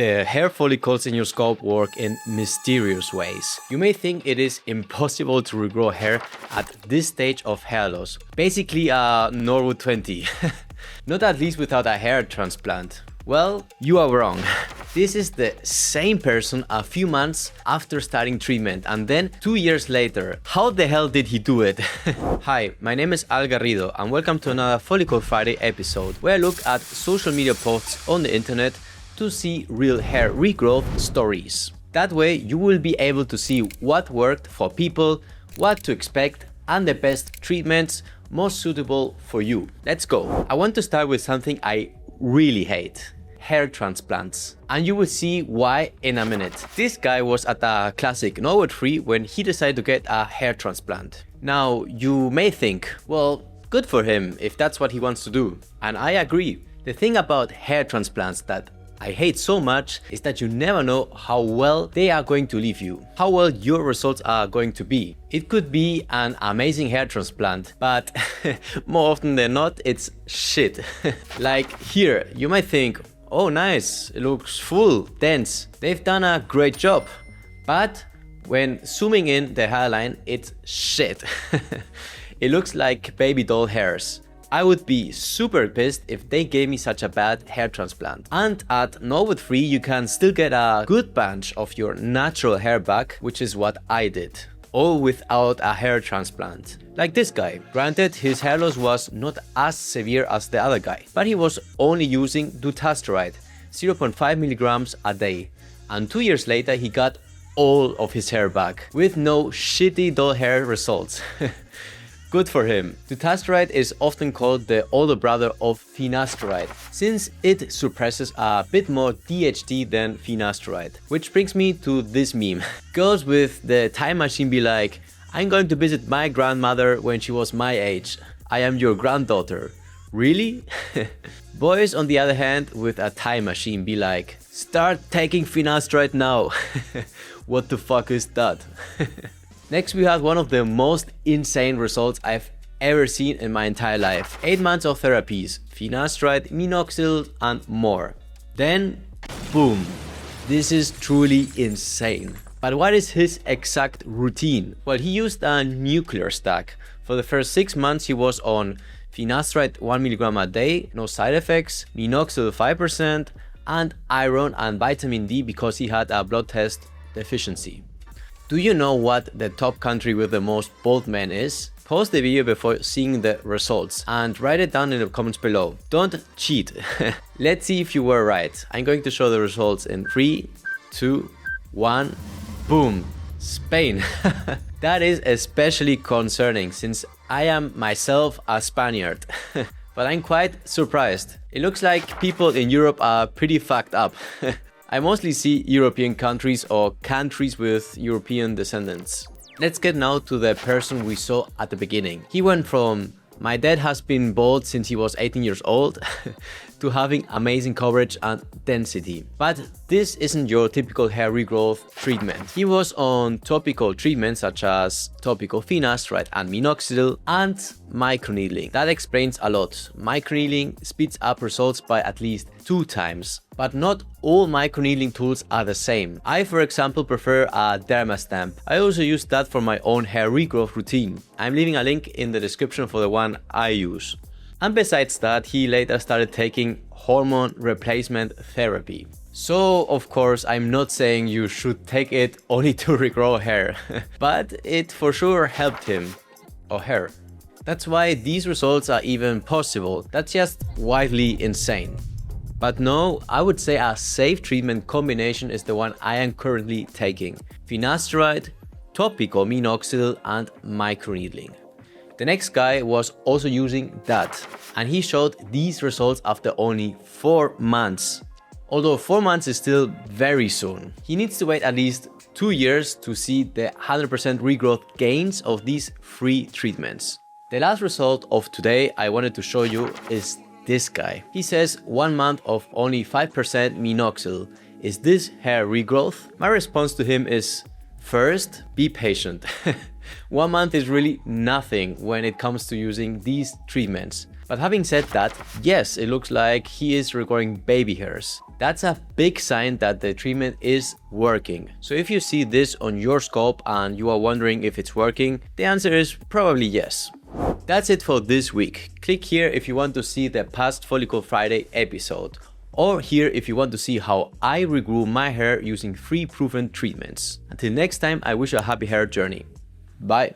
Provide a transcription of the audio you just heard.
The hair follicles in your scalp work in mysterious ways. You may think it is impossible to regrow hair at this stage of hair loss. Basically a Norwood 20. Not at least without a hair transplant. Well, you are wrong. This is the same person a few months after starting treatment and then 2 years later. How the hell did he do it? Hi, my name is Al Garrido and welcome to another Follicle Friday episode where I look at social media posts on the internet to see real hair regrowth stories. That way you will be able to see what worked for people, what to expect, and the best treatments most suitable for you. Let's go. I want to start with something I really hate. Hair transplants. And you will see why in a minute. This guy was at a classic Norwood 3 when he decided to get a hair transplant. Now you may think, well, good for him if that's what he wants to do. And I agree. The thing about hair transplants that I hate so much is that you never know how well they are going to leave you, how well your results are going to be. It could be an amazing hair transplant, but more often than not, it's shit. Like here, you might think, oh nice, it looks full, dense, they've done a great job. But when zooming in the hairline, it's shit. It looks like baby doll hairs. I would be super pissed if they gave me such a bad hair transplant. And at Norwood 3 you can still get a good bunch of your natural hair back, which is what I did. All without a hair transplant. Like this guy. Granted, his hair loss was not as severe as the other guy, but he was only using Dutasteride, 0.5 milligrams a day. And 2 years later he got all of his hair back, with no shitty doll hair results. Good for him. Dutasteride is often called the older brother of Finasteride, since it suppresses a bit more DHT than Finasteride. Which brings me to this meme. Girls with the time machine be like, I'm going to visit my grandmother when she was my age. I am your granddaughter. Really? Boys on the other hand with a time machine be like, start taking Finasteride now. What the fuck is that? Next we had one of the most insane results I've ever seen in my entire life. 8 months of therapies, Finasteride, Minoxidil and more. Then, boom. This is truly insane. But what is his exact routine? Well, he used a nuclear stack. For the first 6 months he was on Finasteride 1 milligram a day, no side effects, Minoxidil 5% and iron and vitamin D because he had a blood test deficiency. Do you know what the top country with the most bald men is? Pause the video before seeing the results and write it down in the comments below. Don't cheat. Let's see if you were right. I'm going to show the results in 3, 2, 1, boom, Spain. That is especially concerning since I am myself a Spaniard. But I'm quite surprised. It looks like people in Europe are pretty fucked up. I mostly see European countries or countries with European descendants. Let's get now to the person we saw at the beginning. He went from my dad has been bald since he was 18 years old to having amazing coverage and density. But this isn't your typical hair regrowth treatment. He was on topical treatments such as topical Finasteride and Minoxidil and Microneedling. That explains a lot. Microneedling speeds up results by at least 2 times. But not all microneedling tools are the same. I, for example, prefer a Derma stamp. I also use that for my own hair regrowth routine. I'm leaving a link in the description for the one I use. And besides that, he later started taking hormone replacement therapy. So, of course, I'm not saying you should take it only to regrow hair, but it for sure helped him or her. That's why these results are even possible. That's just wildly insane. But no, I would say a safe treatment combination is the one I am currently taking. Finasteride, topical Minoxidil and Microneedling. The next guy was also using that and he showed these results after only 4 months. Although 4 months is still very soon. He needs to wait at least 2 years to see the 100% regrowth gains of these 3 treatments. The last result of today I wanted to show you is this guy. He says 1 month of only 5% Minoxidil. Is this hair regrowth? My response to him is, first, be patient. 1 month is really nothing when it comes to using these treatments. But having said that, yes, it looks like he is regrowing baby hairs. That's a big sign that the treatment is working. So if you see this on your scalp and you are wondering if it's working, the answer is probably yes. That's it for this week. Click here if you want to see the past Follicle Friday episode, or here if you want to see how I regrew my hair using 3 proven treatments. Until next time, I wish you a happy hair journey. Bye.